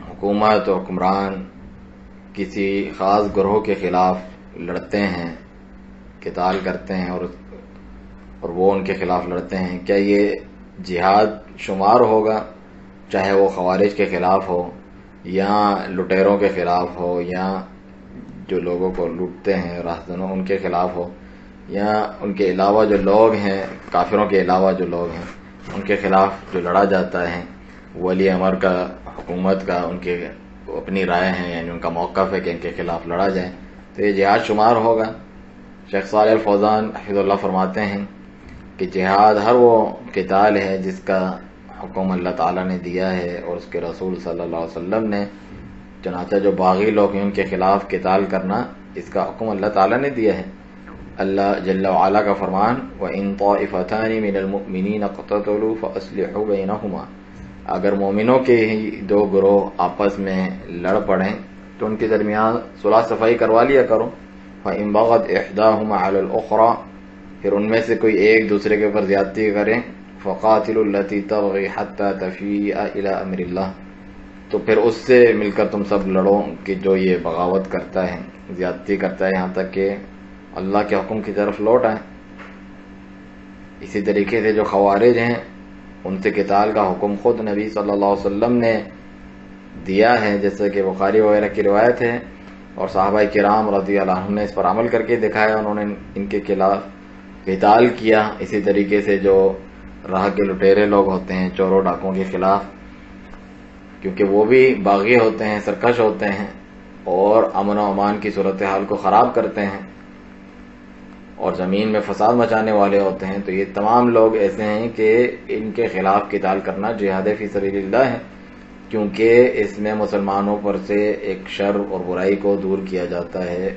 حکومت و حکمران کسی خاص گروہ کے خلاف لڑتے ہیں، قتال کرتے ہیں اور وہ ان کے خلاف لڑتے ہیں، کیا یہ جہاد شمار ہوگا؟ چاہے وہ خوارج کے خلاف ہو یا لٹیروں کے خلاف ہو یا جو لوگوں کو لوٹتے ہیں راہزنوں ان کے خلاف ہو یا ان کے علاوہ جو لوگ ہیں، کافروں کے علاوہ جو لوگ ہیں ان کے خلاف جو لڑا جاتا ہے، ولی امر کا، حکومت کا، ان کے اپنی رائے ہیں، یعنی ان کا موقف ہے کہ ان کے خلاف لڑا جائے، تو یہ جہاد شمار ہوگا؟ شیخ صالح الفوزان حفظ اللہ فرماتے ہیں کہ جہاد ہر وہ قتال ہے جس کا حکم اللہ تعالیٰ نے دیا ہے اور اس کے رسول صلی اللہ علیہ وسلم نے، چنانچہ جو باغی لوگ ہیں ان کے خلاف قتال کرنا اس کا حکم اللہ تعالیٰ نے دیا ہے۔ اللہ جل وعلا کا فرمان وَإِن طَائِفَتَانِ مِنَ الْمُؤْمِنِينَ اقْتَتَلُوا فَأَصْلِحُوا بَيْنَهُمَا، اگر مومنوں کے ہی دو گروہ آپس میں لڑ پڑیں تو ان کے درمیان صلح صفائی کروا لیا کرو۔ فَإِن بَغَتْ إِحْدَاهُمَا عَلَى الْأُخْرَى، پھر ان میں سے کوئی ایک دوسرے کے اوپر زیادتی کرے، فَقَاتِلُوا الَّتِي تَبْغِي حَتَّى تَفِيءَ إِلَى أَمْرِ اللَّهِ، تو پھر اس سے مل کر تم سب لڑو کہ جو یہ بغاوت کرتا ہے، زیادتی کرتا ہے، یہاں تک کہ اللہ کے حکم کی طرف لوٹ آئے۔ اسی طریقے سے جو خوارج ہیں ان سے قتال کا حکم خود نبی صلی اللہ علیہ وسلم نے دیا ہے، جیسے کہ بخاری وغیرہ کی روایت ہے، اور صحابہ کرام رضی اللہ عنہم نے اس پر عمل کر کے دکھایا، انہوں نے ان کے خلاف قتال کیا۔ اسی طریقے سے جو راہ کے لٹیرے لوگ ہوتے ہیں، چوروں ڈاکوں کے خلاف، کیونکہ وہ بھی باغی ہوتے ہیں، سرکش ہوتے ہیں اور امن و امان کی صورتحال کو خراب کرتے ہیں اور زمین میں فساد مچانے والے ہوتے ہیں، تو یہ تمام لوگ ایسے ہیں کہ ان کے خلاف قتال کرنا جہاد فی سبیل اللہ ہے، کیونکہ اس میں مسلمانوں پر سے ایک شر اور برائی کو دور کیا جاتا ہے۔